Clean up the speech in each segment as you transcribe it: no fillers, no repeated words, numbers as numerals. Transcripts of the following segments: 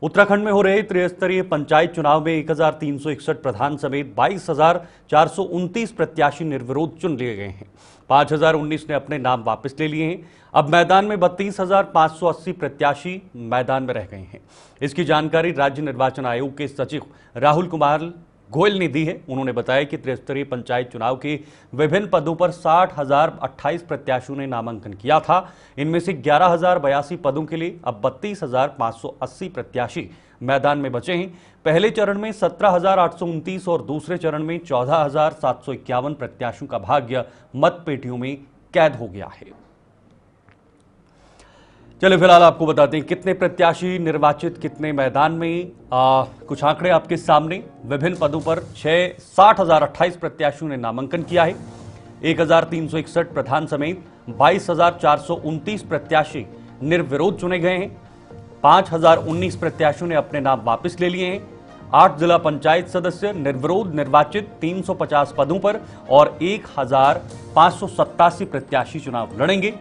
उत्तराखंड में हो रहे त्रिस्तरीय पंचायत चुनाव में 1361 प्रधान समेत 22,429 प्रत्याशी निर्विरोध चुन लिए गए हैं। 5,019 ने अपने नाम वापस ले लिए हैं। अब मैदान में 32,580 प्रत्याशी मैदान में रह गए हैं। इसकी जानकारी राज्य निर्वाचन आयोग के सचिव राहुल कुमार गोयल ने दी है। उन्होंने बताया कि त्रिस्तरीय पंचायत चुनाव के विभिन्न पदों पर 60,028 प्रत्याशियों ने नामांकन किया था। इनमें से 11,082 पदों के लिए अब 32,580 प्रत्याशी मैदान में बचे हैं। पहले चरण में 17,829 और दूसरे चरण में 14,751 प्रत्याशियों का भाग्य मतपेटियों में कैद हो गया है। चलिए फिलहाल आपको बताते हैं कितने प्रत्याशी निर्वाचित, कितने मैदान में। कुछ आंकड़े आपके सामने। विभिन्न पदों पर 60,028 प्रत्याशियों ने नामांकन किया है। 1,361 प्रधान समेत 22,429 प्रत्याशी निर्विरोध चुने गए हैं। 5,019 प्रत्याशियों ने अपने नाम वापस ले लिए हैं। 8 जिला पंचायत सदस्य निर्विरोध निर्वाचित 350 पदों पर और 1,587 प्रत्याशी चुनाव लड़ेंगे।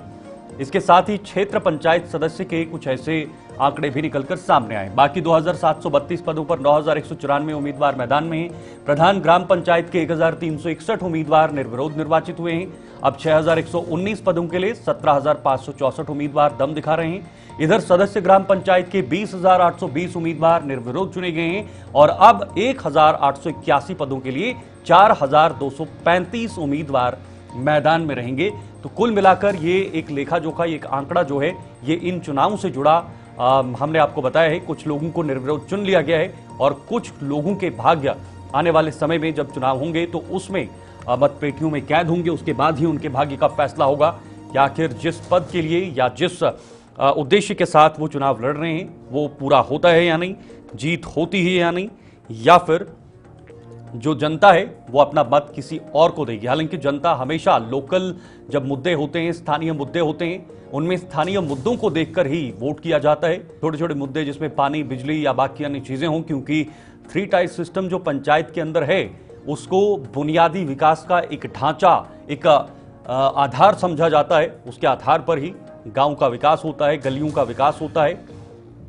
इसके साथ ही क्षेत्र पंचायत सदस्य के कुछ ऐसे आंकड़े भी निकलकर सामने आए। बाकी 2,732 पदों पर 9,194 उम्मीदवार मैदान में हैं। प्रधान ग्राम पंचायत के 1,361 उम्मीदवार निर्विरोध निर्वाचित हुए हैं। अब 6,119 पदों के लिए 17,564 उम्मीदवार दम दिखा रहे हैं। इधर सदस्य ग्राम पंचायत के 20,820 उम्मीदवार निर्विरोध चुने गए हैं और अब 1,881 पदों के लिए 4,235 उम्मीदवार मैदान में रहेंगे। तो कुल मिलाकर ये एक लेखा जोखा, एक आंकड़ा जो है ये इन चुनावों से जुड़ा हमने आपको बताया है। कुछ लोगों को निर्विरोध चुन लिया गया है और कुछ लोगों के भाग्य आने वाले समय में जब चुनाव होंगे तो उसमें मतपेटियों में कैद होंगे। उसके बाद ही उनके भाग्य का फैसला होगा कि आखिर जिस पद के लिए या जिस उद्देश्य के साथ वो चुनाव लड़ रहे हैं वो पूरा होता है या नहीं, जीत होती है या नहीं, या फिर जो जनता है वो अपना मत किसी और को देगी। हालांकि जनता हमेशा लोकल जब मुद्दे होते हैं, स्थानीय मुद्दे होते हैं, उनमें स्थानीय मुद्दों को देखकर ही वोट किया जाता है। छोटे छोटे मुद्दे जिसमें पानी, बिजली या बाकी अन्य चीजें हों, क्योंकि 3 टायर सिस्टम जो पंचायत के अंदर है उसको बुनियादी विकास का एक ढांचा, एक आधार समझा जाता है। उसके आधार पर ही गांव का विकास होता है, गलियों का विकास होता है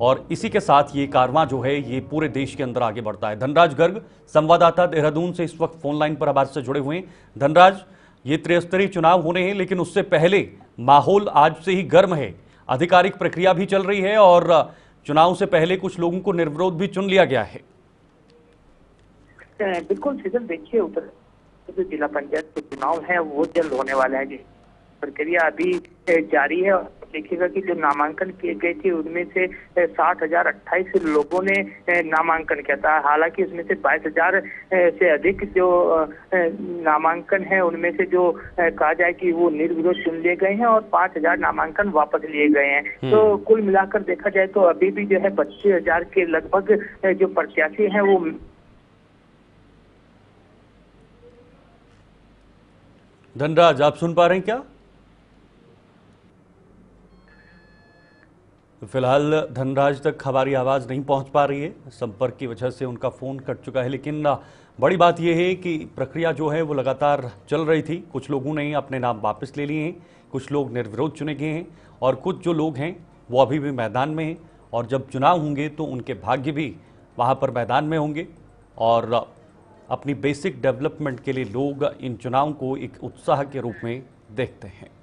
और इसी के साथ ये कारवां जो है ये पूरे देश के अंदर आगे बढ़ता है। धनराज गर्ग संवाददाता देहरादून से इस वक्त फोन लाइन पर हमारे से जुड़े हुए हैं। धनराज, ये त्रिस्तरीय चुनाव होने हैं लेकिन उससे पहले माहौल आज से ही गर्म है। आधिकारिक प्रक्रिया भी चल रही है और चुनाव से पहले कुछ लोगों को निर्विरोध भी चुन लिया गया है। बिल्कुल सीजन, देखिए उत्तर जो जिला पंचायत के चुनाव है वो जल्द होने वाला है। प्रक्रिया अभी जारी है। देखिएगा कि जो नामांकन किए गए थे उनमें से 60,028 लोगों ने नामांकन किया था। हालांकि उसमें से 22,000 से अधिक जो नामांकन है उनमें से जो कहा जाए कि वो निर्विरोध चुन लिए गए हैं और 5,000 नामांकन वापस लिए गए हैं। तो कुल मिलाकर देखा जाए तो अभी भी जो है 25,000 के लगभग जो प्रत्याशी हैं वो। धनराज, आप सुन पा रहे हैं क्या? फिलहाल धनराज तक हमारी आवाज़ नहीं पहुंच पा रही है, संपर्क की वजह से उनका फ़ोन कट चुका है। लेकिन बड़ी बात यह है कि प्रक्रिया जो है वो लगातार चल रही थी। कुछ लोगों ने अपने नाम वापस ले लिए हैं, कुछ लोग निर्विरोध चुने गए हैं और कुछ जो लोग हैं वो अभी भी मैदान में हैं। और जब चुनाव होंगे तो उनके भाग्य भी वहाँ पर मैदान में होंगे और अपनी बेसिक डेवलपमेंट के लिए लोग इन चुनाव को एक उत्साह के रूप में देखते हैं।